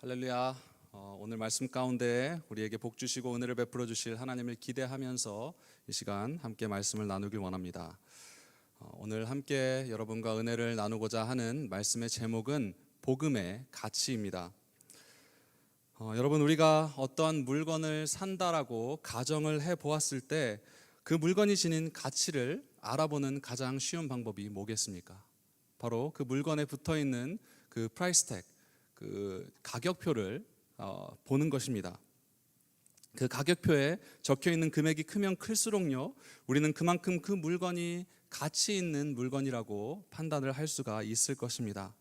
할렐루야. 오늘 말씀 가운데 우리에게 복 주시고 은혜를 베풀어 주실 하나님을 기대하면서 이 시간 함께 말씀을 나누길 원합니다. 오늘 함께 여러분과 은혜를 나누고자 하는 말씀의 제목은 복음의 가치입니다. 여러분, 우리가 어떠한 물건을 산다라고 가정을 해보았을 때 그 물건이 지닌 가치를 알아보는 가장 쉬운 방법이 뭐겠습니까? 바로 그 물건에 붙어있는 그 프라이스 택, 그 가격표를 보는 것입니다. 그 가격표에 적혀있는 금액이 크면 클수록요, 우리는 그만큼 그 물건이 가치 있는 물건이라고 판단을 할 수가 있을 것입니다.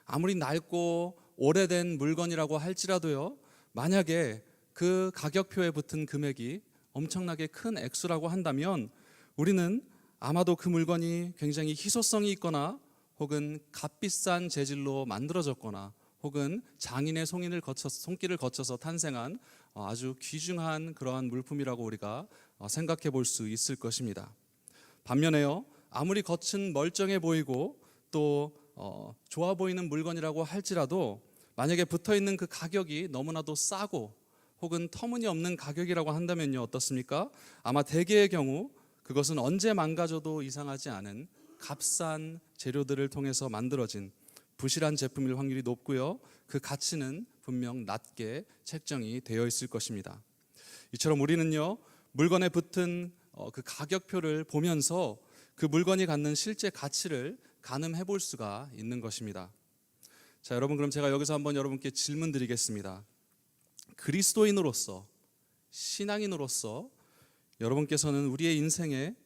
아무리 낡고 오래된 물건이라고 할지라도요, 만약에 그 가격표에 붙은 금액이 엄청나게 큰 액수라고 한다면 우리는 아마도 그 물건이 굉장히 희소성이 있거나 혹은 값비싼 재질로 만들어졌거나 혹은 장인의 손길을 거쳐서 탄생한 아주 귀중한 그러한 물품이라고 우리가 생각해 볼 수 있을 것입니다. 반면에요, 아무리 겉은 멀쩡해 보이고 또 좋아 보이는 물건이라고 할지라도 만약에 붙어있는 그 가격이 너무나도 싸고 혹은 터무니없는 가격이라고 한다면요, 어떻습니까? 아마 대개의 경우 그것은 언제 망가져도 이상하지 않은 값싼 재료들을 통해서 만들어진 부실한 제품일 확률이 높고요, 그 가치는 분명 낮게 책정이 되어 있을 것입니다. 이처럼 우리는요, 물건에 붙은 그 가격표를 보면서 그 물건이 갖는 실제 가치를 가늠해 볼 수가 있는 것입니다. 자, 여러분, 그럼 제가 여기서 한번 여러분께 질문 드리겠습니다. 그리스도인으로서, 신앙인으로서 여러분께서는 우리의 인생에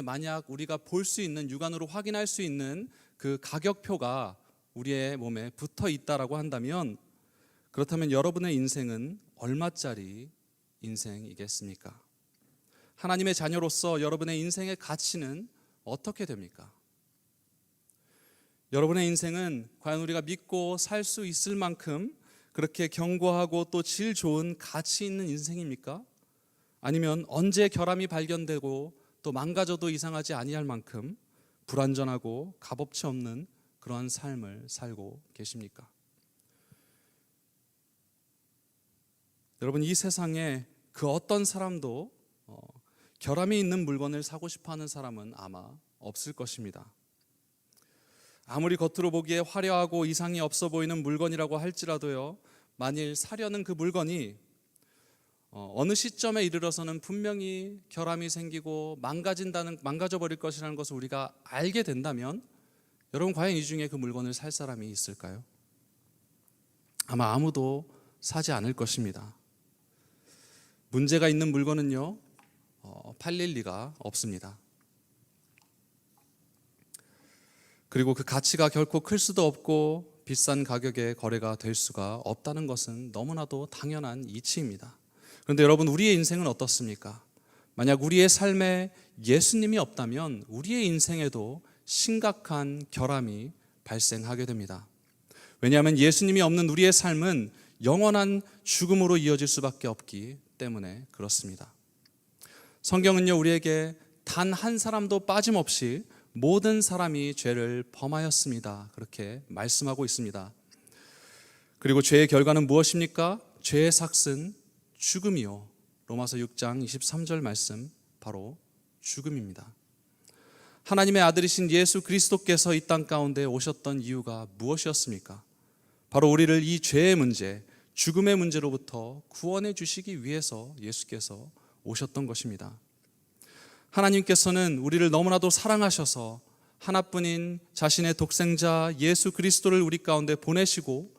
만약 우리가 볼 수 있는, 육안으로 확인할 수 있는 그 가격표가 우리의 몸에 붙어 있다라고 한다면, 그렇다면 여러분의 인생은 얼마짜리 인생이겠습니까? 하나님의 자녀로서 여러분의 인생의 가치는 어떻게 됩니까? 여러분의 인생은 과연 우리가 믿고 살 수 있을 만큼 그렇게 견고하고 또 질 좋은 가치 있는 인생입니까? 아니면 언제 결함이 발견되고 또 망가져도 이상하지 아니할 만큼 불완전하고 값어치 없는 그러한 삶을 살고 계십니까? 여러분, 이 세상에 그 어떤 사람도 결함이 있는 물건을 사고 싶어하는 사람은 아마 없을 것입니다. 아무리 겉으로 보기에 화려하고 이상이 없어 보이는 물건이라고 할지라도요, 만일 사려는 그 물건이 어느 시점에 이르러서는 분명히 결함이 생기고 망가져버릴 것이라는 것을 우리가 알게 된다면, 여러분, 과연 이 중에 그 물건을 살 사람이 있을까요? 아마 아무도 사지 않을 것입니다. 문제가 있는 물건은요, 팔릴 리가 없습니다. 그리고 그 가치가 결코 클 수도 없고 비싼 가격에 거래가 될 수가 없다는 것은 너무나도 당연한 이치입니다. 그런데 여러분, 우리의 인생은 어떻습니까? 만약 우리의 삶에 예수님이 없다면 우리의 인생에도 심각한 결함이 발생하게 됩니다. 왜냐하면 예수님이 없는 우리의 삶은 영원한 죽음으로 이어질 수밖에 없기 때문에 그렇습니다. 성경은요, 우리에게 단 한 사람도 빠짐없이 모든 사람이 죄를 범하였습니다, 그렇게 말씀하고 있습니다. 그리고 죄의 결과는 무엇입니까? 죄의 삭은 죽음이요. 로마서 6장 23절 말씀, 바로 죽음입니다. 하나님의 아들이신 예수 그리스도께서 이 땅 가운데 오셨던 이유가 무엇이었습니까? 바로 우리를 이 죄의 문제, 죽음의 문제로부터 구원해 주시기 위해서 예수께서 오셨던 것입니다. 하나님께서는 우리를 너무나도 사랑하셔서 하나뿐인 자신의 독생자 예수 그리스도를 우리 가운데 보내시고,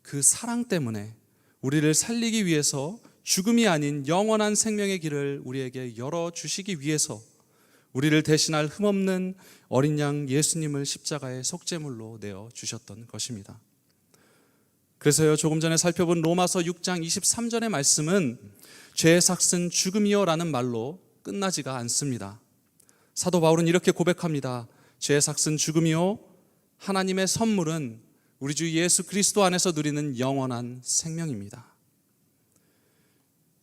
그 사랑 때문에 우리를 살리기 위해서 죽음이 아닌 영원한 생명의 길을 우리에게 열어주시기 위해서 우리를 대신할 흠없는 어린 양 예수님을 십자가의 속죄물로 내어주셨던 것입니다. 그래서요, 조금 전에 살펴본 로마서 6장 23절의 말씀은 죄의 삭은 죽음이요 라는 말로 끝나지가 않습니다. 사도 바울은 이렇게 고백합니다. 죄의 삭은 죽음이요, 하나님의 선물은 우리 주 예수 그리스도 안에서 누리는 영원한 생명입니다.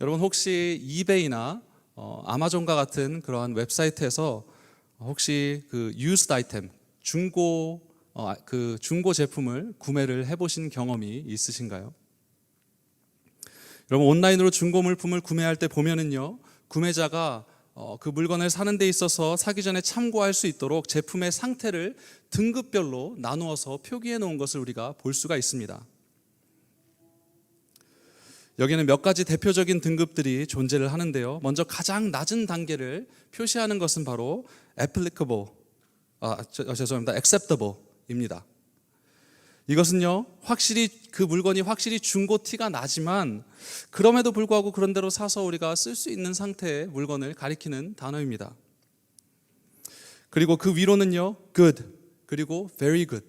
여러분, 혹시 이베이나 아마존과 같은 그러한 웹사이트에서 혹시 그 used 아이템, 중고 그 중고 제품을 구매를 해보신 경험이 있으신가요? 여러분, 온라인으로 중고 물품을 구매할 때 보면은요, 구매자가 그 물건을 사는 데 있어서 사기 전에 참고할 수 있도록 제품의 상태를 등급별로 나누어서 표기해 놓은 것을 우리가 볼 수가 있습니다. 여기는 몇 가지 대표적인 등급들이 존재를 하는데요. 먼저 가장 낮은 단계를 표시하는 것은 바로 acceptable입니다. 이것은요, 확실히 그 물건이 확실히 중고 티가 나지만 그럼에도 불구하고 그런 대로 사서 우리가 쓸 수 있는 상태의 물건을 가리키는 단어입니다. 그리고 그 위로는요, good, 그리고 very good,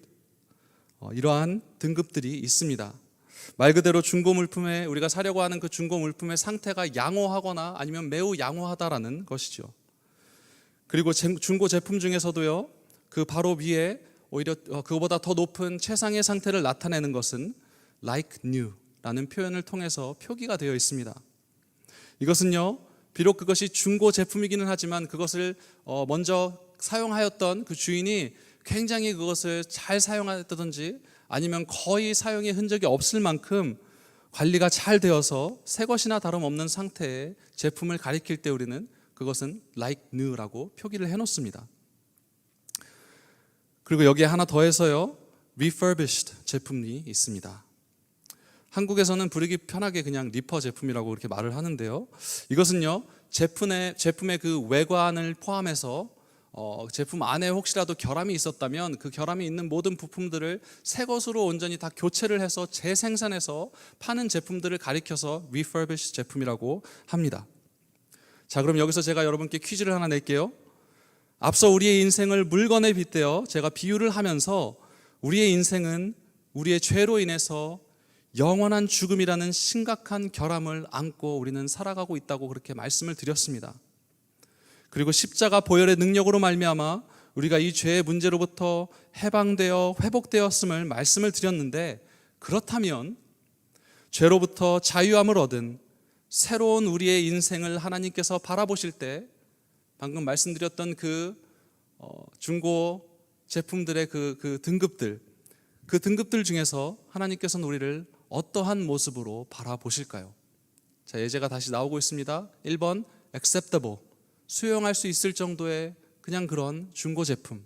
이러한 등급들이 있습니다. 말 그대로 중고 물품에 우리가 사려고 하는 그 중고 물품의 상태가 양호하거나 아니면 매우 양호하다라는 것이죠. 그리고 중고 제품 중에서도요, 그 바로 위에 오히려 그거보다 더 높은 최상의 상태를 나타내는 것은 like new라는 표현을 통해서 표기가 되어 있습니다. 이것은요, 비록 그것이 중고 제품이기는 하지만 그것을 먼저 사용하였던 그 주인이 굉장히 그것을 잘 사용했다든지 아니면 거의 사용의 흔적이 없을 만큼 관리가 잘 되어서 새 것이나 다름없는 상태의 제품을 가리킬 때 우리는 그것은 like new라고 표기를 해놓습니다. 그리고 여기에 하나 더해서요, refurbished 제품이 있습니다. 한국에서는 부르기 편하게 그냥 리퍼 제품이라고 이렇게 말을 하는데요, 이것은요, 제품의 그 외관을 포함해서 제품 안에 혹시라도 결함이 있었다면 그 결함이 있는 모든 부품들을 새 것으로 온전히 다 교체를 해서 재생산해서 파는 제품들을 가리켜서 refurbished 제품이라고 합니다. 자, 그럼 여기서 제가 여러분께 퀴즈를 하나 낼게요. 앞서 우리의 인생을 물건에 빗대어 제가 비유를 하면서 우리의 인생은 우리의 죄로 인해서 영원한 죽음이라는 심각한 결함을 안고 우리는 살아가고 있다고 그렇게 말씀을 드렸습니다. 그리고 십자가 보혈의 능력으로 말미암아 우리가 이 죄의 문제로부터 해방되어 회복되었음을 말씀을 드렸는데, 그렇다면 죄로부터 자유함을 얻은 새로운 우리의 인생을 하나님께서 바라보실 때 방금 말씀드렸던 그 중고 제품들의 그 등급들 중에서 하나님께서는 우리를 어떠한 모습으로 바라보실까요? 자, 예제가 다시 나오고 있습니다. 1번 acceptable, 수용할 수 있을 정도의 그냥 그런 중고 제품,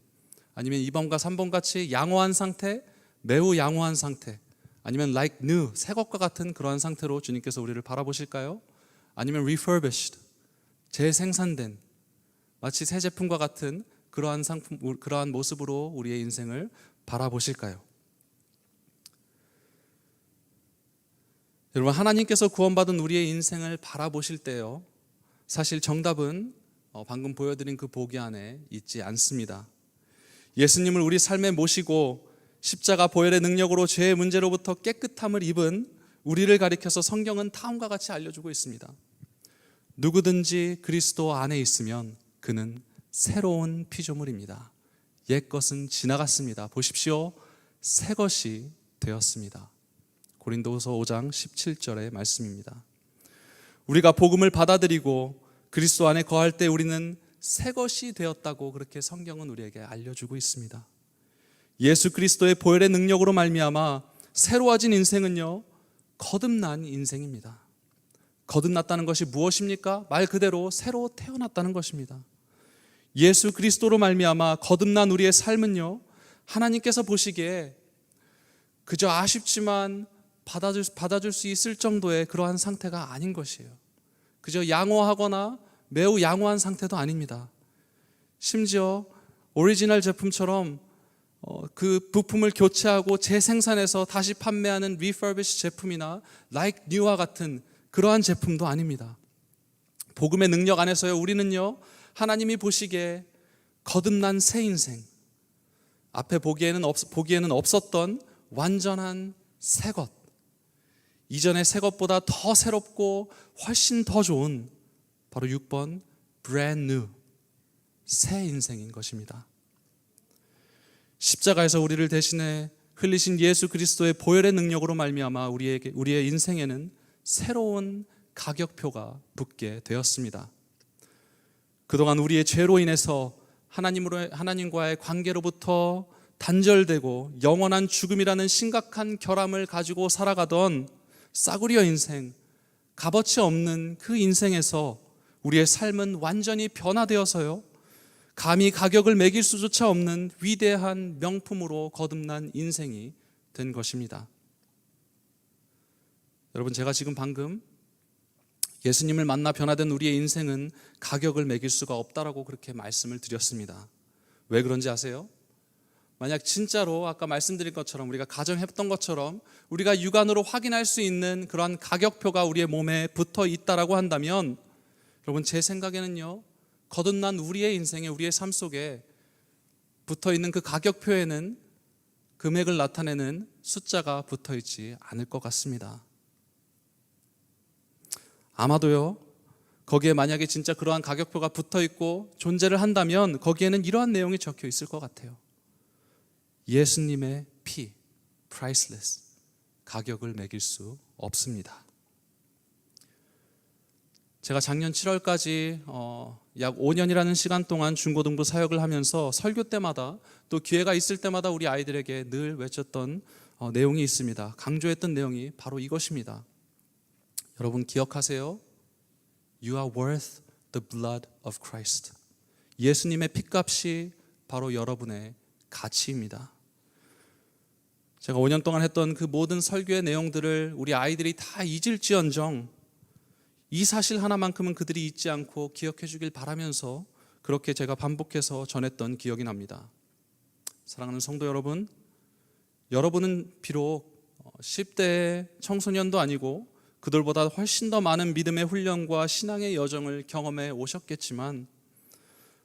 아니면 2번과 3번 같이 양호한 상태, 매우 양호한 상태, 아니면 like new, 새 것과 같은 그러한 상태로 주님께서 우리를 바라보실까요? 아니면 refurbished, 재생산된 마치 새 제품과 같은 그러한 모습으로 우리의 인생을 바라보실까요? 여러분, 하나님께서 구원받은 우리의 인생을 바라보실 때요, 사실 정답은 방금 보여드린 그 보기 안에 있지 않습니다. 예수님을 우리 삶에 모시고 십자가 보혈의 능력으로 죄의 문제로부터 깨끗함을 입은 우리를 가리켜서 성경은 다음과 같이 알려주고 있습니다. 누구든지 그리스도 안에 있으면 그는 새로운 피조물입니다. 옛 것은 지나갔습니다. 보십시오, 새 것이 되었습니다. 고린도후서 5장 17절의 말씀입니다. 우리가 복음을 받아들이고 그리스도 안에 거할 때 우리는 새 것이 되었다고 그렇게 성경은 우리에게 알려주고 있습니다. 예수 그리스도의 보혈의 능력으로 말미암아 새로워진 인생은요, 거듭난 인생입니다. 거듭났다는 것이 무엇입니까? 말 그대로 새로 태어났다는 것입니다. 예수 그리스도로 말미암아 거듭난 우리의 삶은요, 하나님께서 보시기에 그저 아쉽지만 받아줄 수 있을 정도의 그러한 상태가 아닌 것이에요. 그저 양호하거나 매우 양호한 상태도 아닙니다. 심지어 오리지널 제품처럼 그 부품을 교체하고 재생산해서 다시 판매하는 refurbished 제품이나 like new와 같은 그러한 제품도 아닙니다. 복음의 능력 안에서요, 우리는요, 하나님이 보시기에 거듭난 새 인생, 앞에 보기에는 없었던 완전한 새 것, 이전의 새 것보다 더 새롭고 훨씬 더 좋은 바로 6번 brand new, 새 인생인 것입니다. 십자가에서 우리를 대신해 흘리신 예수 그리스도의 보혈의 능력으로 말미암아 우리의 인생에는 새로운 가격표가 붙게 되었습니다. 그동안 우리의 죄로 인해서 하나님과의 관계로부터 단절되고 영원한 죽음이라는 심각한 결함을 가지고 살아가던 싸구려 인생, 값어치 없는 그 인생에서 우리의 삶은 완전히 변화되어서요, 감히 가격을 매길 수조차 없는 위대한 명품으로 거듭난 인생이 된 것입니다. 여러분, 제가 지금 방금 예수님을 만나 변화된 우리의 인생은 가격을 매길 수가 없다라고 그렇게 말씀을 드렸습니다. 왜 그런지 아세요? 만약 진짜로 아까 말씀드린 것처럼 우리가 가정했던 것처럼 우리가 육안으로 확인할 수 있는 그러한 가격표가 우리의 몸에 붙어 있다라고 한다면, 여러분, 제 생각에는요, 거듭난 우리의 인생에, 우리의 삶 속에 붙어 있는 그 가격표에는 금액을 나타내는 숫자가 붙어 있지 않을 것 같습니다. 아마도요, 거기에 만약에 진짜 그러한 가격표가 붙어 있고 존재를 한다면 거기에는 이러한 내용이 적혀 있을 것 같아요. 예수님의 피, priceless, 가격을 매길 수 없습니다. 제가 작년 7월까지 약 5년이라는 시간 동안 중고등부 사역을 하면서 설교 때마다 또 기회가 있을 때마다 우리 아이들에게 늘 외쳤던 내용이 있습니다. 강조했던 내용이 바로 이것입니다. 여러분 기억하세요? You are worth the blood of Christ. 예수님의 핏값이 바로 여러분의 가치입니다. 제가 5년 동안 했던 그 모든 설교의 내용들을 우리 아이들이 다 잊을지언정 이 사실 하나만큼은 그들이 잊지 않고 기억해 주길 바라면서 그렇게 제가 반복해서 전했던 기억이 납니다. 사랑하는 성도 여러분, 여러분은 비록 10대의 청소년도 아니고 그들보다 훨씬 더 많은 믿음의 훈련과 신앙의 여정을 경험해 오셨겠지만,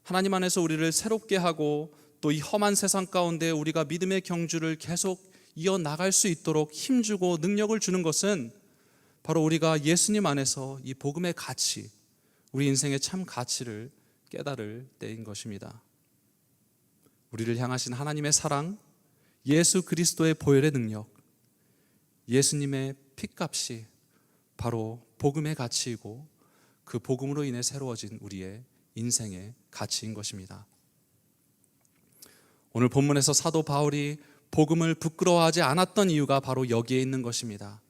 하나님 안에서 우리를 새롭게 하고 또 이 험한 세상 가운데 우리가 믿음의 경주를 계속 이어나갈 수 있도록 힘주고 능력을 주는 것은 바로 우리가 예수님 안에서 이 복음의 가치, 우리 인생의 참 가치를 깨달을 때인 것입니다. 우리를 향하신 하나님의 사랑, 예수 그리스도의 보혈의 능력, 예수님의 핏값이 바로 복음의 가치이고 그 복음으로 인해 새로워진 우리의 인생의 가치인 것입니다. 오늘 본문에서 사도 바울이 복음을 부끄러워하지 않았던 이유가 바로 여기에 있는 것입니다.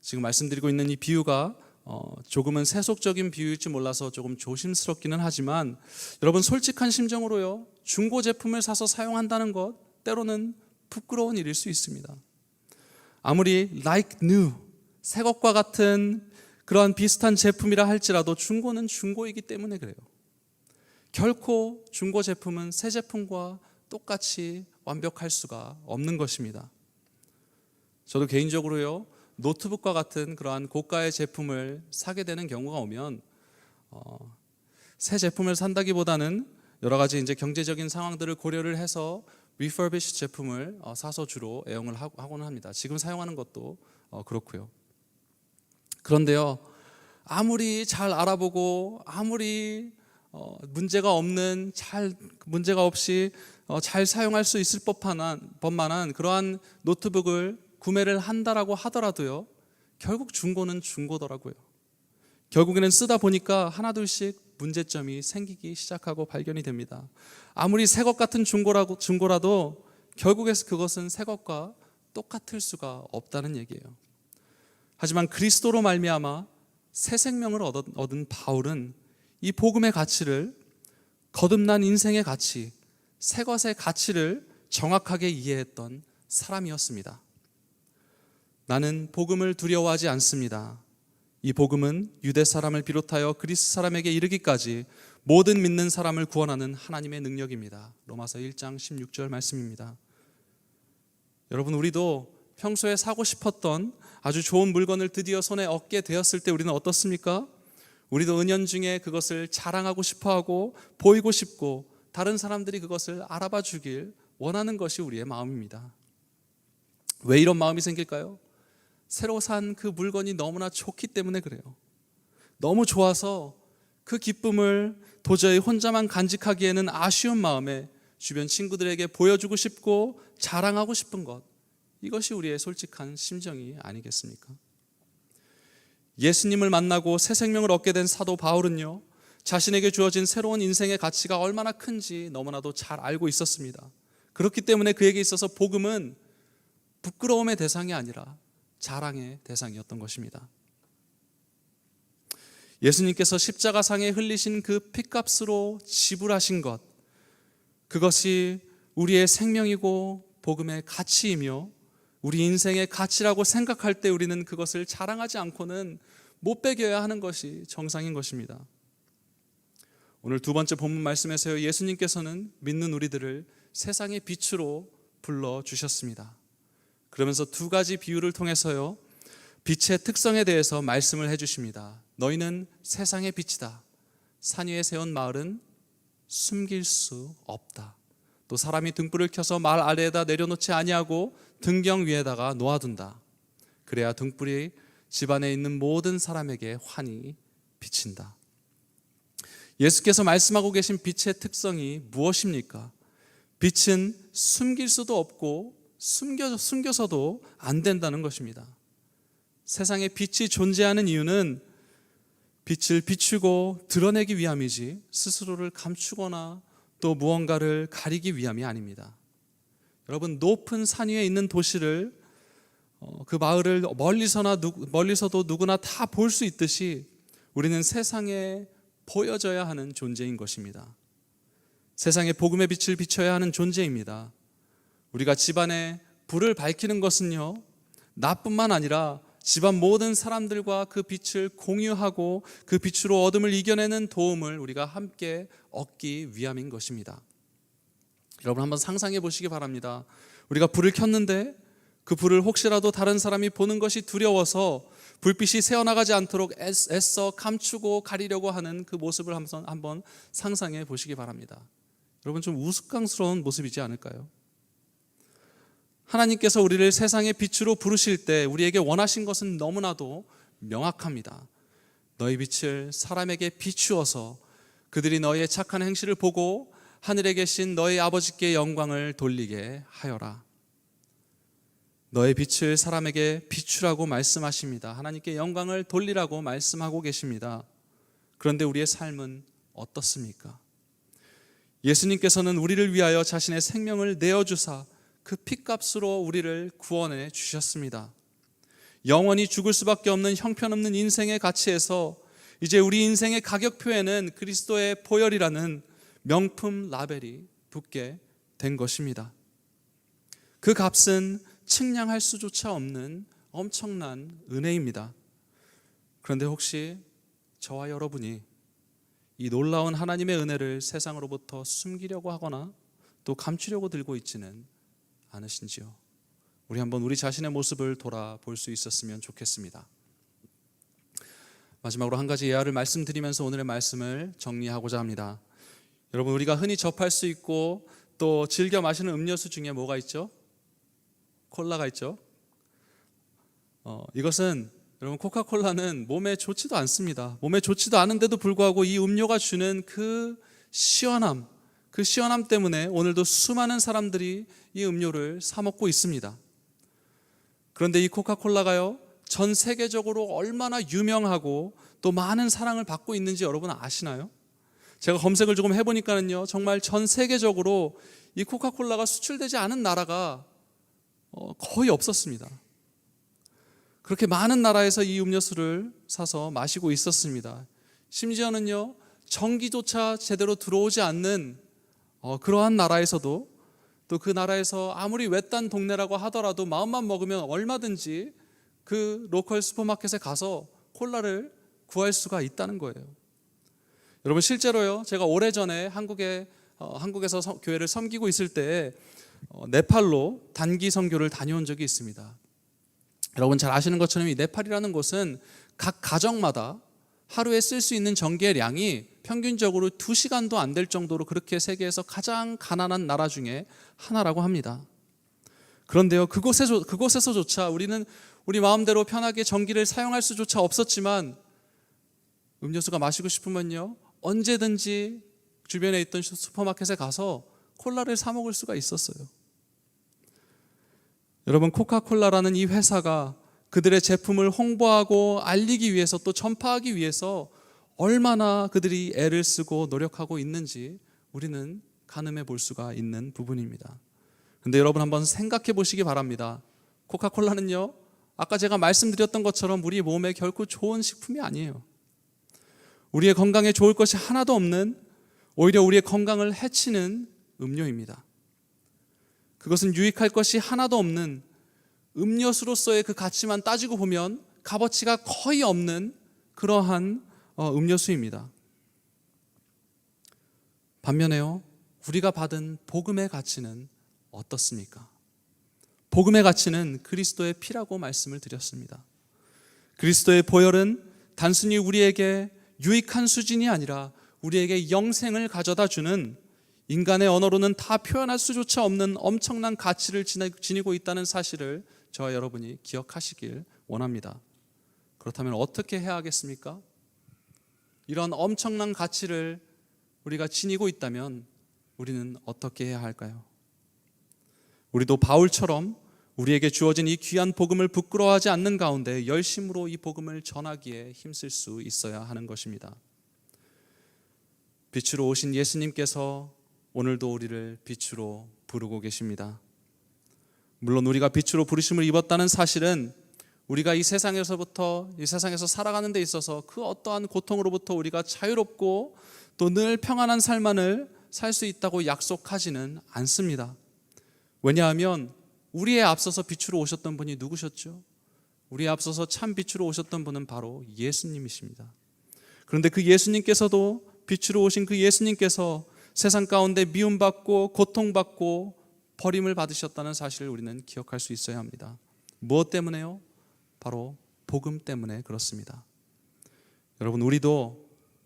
지금 말씀드리고 있는 이 비유가 조금은 세속적인 비유일지 몰라서 조금 조심스럽기는 하지만, 여러분 솔직한 심정으로요, 중고 제품을 사서 사용한다는 것 때로는 부끄러운 일일 수 있습니다. 아무리 like new, 새 것과 같은 그러한 비슷한 제품이라 할지라도 중고는 중고이기 때문에 그래요. 결코 중고 제품은 새 제품과 똑같이 완벽할 수가 없는 것입니다. 저도 개인적으로요, 노트북과 같은 그러한 고가의 제품을 사게 되는 경우가 오면 새 제품을 산다기보다는 여러 가지 이제 경제적인 상황들을 고려를 해서 refurbished 제품을 사서 주로 애용을 하고는 합니다. 지금 사용하는 것도 그렇고요. 그런데요, 아무리 잘 알아보고 아무리 문제가 없이 잘 사용할 수 있을 법만한 그러한 노트북을 구매를 한다라고 하더라도요, 결국 중고는 중고더라고요. 결국에는 쓰다 보니까 하나둘씩 문제점이 생기기 시작하고 발견이 됩니다. 아무리 새 것 같은 중고라도 결국에서 그것은 새 것과 똑같을 수가 없다는 얘기예요. 하지만 그리스도로 말미암아 새 생명을 얻은 바울은 이 복음의 가치를, 거듭난 인생의 가치, 새 것의 가치를 정확하게 이해했던 사람이었습니다. 나는 복음을 두려워하지 않습니다. 이 복음은 유대 사람을 비롯하여 그리스 사람에게 이르기까지 모든 믿는 사람을 구원하는 하나님의 능력입니다. 로마서 1장 16절 말씀입니다. 여러분, 우리도 평소에 사고 싶었던 아주 좋은 물건을 드디어 손에 얻게 되었을 때 우리는 어떻습니까? 우리도 은연중에 그것을 자랑하고 싶어하고 보이고 싶고 다른 사람들이 그것을 알아봐 주길 원하는 것이 우리의 마음입니다. 왜 이런 마음이 생길까요? 새로 산 그 물건이 너무나 좋기 때문에 그래요. 너무 좋아서 그 기쁨을 도저히 혼자만 간직하기에는 아쉬운 마음에 주변 친구들에게 보여주고 싶고 자랑하고 싶은 것, 이것이 우리의 솔직한 심정이 아니겠습니까? 예수님을 만나고 새 생명을 얻게 된 사도 바울은요, 자신에게 주어진 새로운 인생의 가치가 얼마나 큰지 너무나도 잘 알고 있었습니다. 그렇기 때문에 그에게 있어서 복음은 부끄러움의 대상이 아니라 자랑의 대상이었던 것입니다. 예수님께서 십자가상에 흘리신 그 피값으로 지불하신 것, 그것이 우리의 생명이고 복음의 가치이며 우리 인생의 가치라고 생각할 때 우리는 그것을 자랑하지 않고는 못 배겨야 하는 것이 정상인 것입니다. 오늘 두 번째 본문 말씀에서요, 예수님께서는 믿는 우리들을 세상의 빛으로 불러주셨습니다. 그러면서 두 가지 비유를 통해서요, 빛의 특성에 대해서 말씀을 해주십니다. 너희는 세상의 빛이다. 산 위에 세운 마을은 숨길 수 없다. 또 사람이 등불을 켜서 마을 아래에다 내려놓지 아니하고 등경 위에다가 놓아둔다. 그래야 등불이 집안에 있는 모든 사람에게 환히 비친다. 예수께서 말씀하고 계신 빛의 특성이 무엇입니까? 빛은 숨길 수도 없고 숨겨서도 안 된다는 것입니다. 세상에 빛이 존재하는 이유는 빛을 비추고 드러내기 위함이지 스스로를 감추거나 또 무언가를 가리기 위함이 아닙니다. 여러분, 높은 산 위에 있는 도시를 그 마을을 멀리서도 누구나 다 볼 수 있듯이 우리는 세상에 보여져야 하는 존재인 것입니다. 세상에 복음의 빛을 비춰야 하는 존재입니다. 우리가 집안에 불을 밝히는 것은요, 나뿐만 아니라 집안 모든 사람들과 그 빛을 공유하고 그 빛으로 어둠을 이겨내는 도움을 우리가 함께 얻기 위함인 것입니다. 여러분, 한번 상상해 보시기 바랍니다. 우리가 불을 켰는데 그 불을 혹시라도 다른 사람이 보는 것이 두려워서 불빛이 새어나가지 않도록 애써 감추고 가리려고 하는 그 모습을 한번 상상해 보시기 바랍니다. 여러분, 좀 우스꽝스러운 모습이지 않을까요? 하나님께서 우리를 세상의 빛으로 부르실 때 우리에게 원하신 것은 너무나도 명확합니다. 너희 빛을 사람에게 비추어서 그들이 너희의 착한 행실을 보고 하늘에 계신 너희 아버지께 영광을 돌리게 하여라. 너의 빛을 사람에게 비추라고 말씀하십니다. 하나님께 영광을 돌리라고 말씀하고 계십니다. 그런데 우리의 삶은 어떻습니까? 예수님께서는 우리를 위하여 자신의 생명을 내어주사 그 핏값으로 우리를 구원해 주셨습니다. 영원히 죽을 수밖에 없는 형편없는 인생의 가치에서 이제 우리 인생의 가격표에는 그리스도의 보혈이라는 명품 라벨이 붙게 된 것입니다. 그 값은 측량할 수조차 없는 엄청난 은혜입니다. 그런데 혹시 저와 여러분이 이 놀라운 하나님의 은혜를 세상으로부터 숨기려고 하거나 또 감추려고 들고 있지는 않으신지요? 우리 한번 우리 자신의 모습을 돌아볼 수 있었으면 좋겠습니다. 마지막으로 한 가지 예화를 말씀드리면서 오늘의 말씀을 정리하고자 합니다. 여러분, 우리가 흔히 접할 수 있고 또 즐겨 마시는 음료수 중에 뭐가 있죠? 콜라가 있죠. 이것은 여러분, 코카콜라는 몸에 좋지도 않습니다. 몸에 좋지도 않은데도 불구하고 이 음료가 주는 그 시원함 때문에 오늘도 수많은 사람들이 이 음료를 사 먹고 있습니다. 그런데 이 코카콜라가요, 전 세계적으로 얼마나 유명하고 또 많은 사랑을 받고 있는지 여러분 아시나요? 제가 검색을 조금 해보니까는요, 정말 전 세계적으로 이 코카콜라가 수출되지 않은 나라가 거의 없었습니다. 그렇게 많은 나라에서 이 음료수를 사서 마시고 있었습니다. 심지어는요, 전기조차 제대로 들어오지 않는 그러한 나라에서도 또 그 나라에서 아무리 외딴 동네라고 하더라도 마음만 먹으면 얼마든지 그 로컬 슈퍼마켓에 가서 콜라를 구할 수가 있다는 거예요. 여러분, 실제로요, 제가 오래전에 한국에서 교회를 섬기고 있을 때 네팔로 단기 선교를 다녀온 적이 있습니다. 여러분 잘 아시는 것처럼 이 네팔이라는 곳은 각 가정마다 하루에 쓸 수 있는 전기의 양이 평균적으로 2시간도 안 될 정도로 그렇게 세계에서 가장 가난한 나라 중에 하나라고 합니다. 그런데요, 그곳에서조차 우리는 우리 마음대로 편하게 전기를 사용할 수조차 없었지만 음료수가 마시고 싶으면요, 언제든지 주변에 있던 슈퍼마켓에 가서 콜라를 사 먹을 수가 있었어요. 여러분, 코카콜라라는 이 회사가 그들의 제품을 홍보하고 알리기 위해서 또 전파하기 위해서 얼마나 그들이 애를 쓰고 노력하고 있는지 우리는 가늠해 볼 수가 있는 부분입니다. 근데 여러분 한번 생각해 보시기 바랍니다. 코카콜라는요, 아까 제가 말씀드렸던 것처럼 우리 몸에 결코 좋은 식품이 아니에요. 우리의 건강에 좋을 것이 하나도 없는, 오히려 우리의 건강을 해치는 음료입니다. 그것은 유익할 것이 하나도 없는 음료수로서의 그 가치만 따지고 보면 값어치가 거의 없는 그러한 음료수입니다. 반면에요, 우리가 받은 복음의 가치는 어떻습니까? 복음의 가치는 그리스도의 피라고 말씀을 드렸습니다. 그리스도의 보혈은 단순히 우리에게 유익한 수준이 아니라 우리에게 영생을 가져다 주는, 인간의 언어로는 다 표현할 수조차 없는 엄청난 가치를 지니고 있다는 사실을 저와 여러분이 기억하시길 원합니다. 그렇다면 어떻게 해야 하겠습니까? 이런 엄청난 가치를 우리가 지니고 있다면 우리는 어떻게 해야 할까요? 우리도 바울처럼 우리에게 주어진 이 귀한 복음을 부끄러워하지 않는 가운데 열심으로 이 복음을 전하기에 힘쓸 수 있어야 하는 것입니다. 빛으로 오신 예수님께서 오늘도 우리를 빛으로 부르고 계십니다. 물론 우리가 빛으로 부르심을 입었다는 사실은 우리가 이 세상에서 살아가는 데 있어서 그 어떠한 고통으로부터 우리가 자유롭고 또 늘 평안한 삶만을 살 수 있다고 약속하지는 않습니다. 왜냐하면 우리에 앞서서 빛으로 오셨던 분이 누구셨죠? 우리에 앞서서 참 빛으로 오셨던 분은 바로 예수님이십니다. 그런데 그 예수님께서도, 빛으로 오신 그 예수님께서 세상 가운데 미움받고 고통받고 버림을 받으셨다는 사실을 우리는 기억할 수 있어야 합니다. 무엇 때문에요? 바로 복음 때문에 그렇습니다. 여러분, 우리도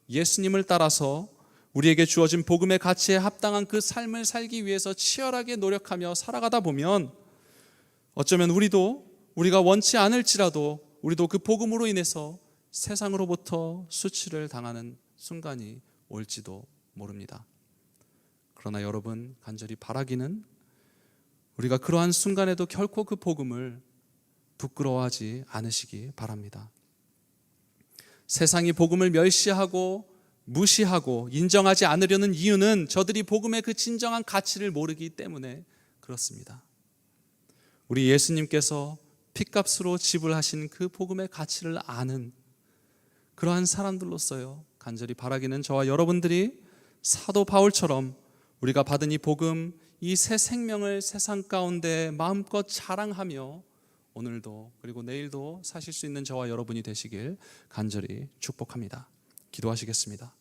예수님을 따라서 우리에게 주어진 복음의 가치에 합당한 그 삶을 살기 위해서 치열하게 노력하며 살아가다 보면 어쩌면 우리가 원치 않을지라도 우리도 그 복음으로 인해서 세상으로부터 수치를 당하는 순간이 올지도 모릅니다. 그러나 여러분, 간절히 바라기는 우리가 그러한 순간에도 결코 그 복음을 부끄러워하지 않으시기 바랍니다. 세상이 복음을 멸시하고 무시하고 인정하지 않으려는 이유는 저들이 복음의 그 진정한 가치를 모르기 때문에 그렇습니다. 우리 예수님께서 핏값으로 지불하신 그 복음의 가치를 아는 그러한 사람들로서요, 간절히 바라기는 저와 여러분들이 사도 바울처럼 우리가 받은 이 복음, 이 새 생명을 세상 가운데 마음껏 자랑하며 오늘도 그리고 내일도 사실 수 있는 저와 여러분이 되시길 간절히 축복합니다. 기도하시겠습니다.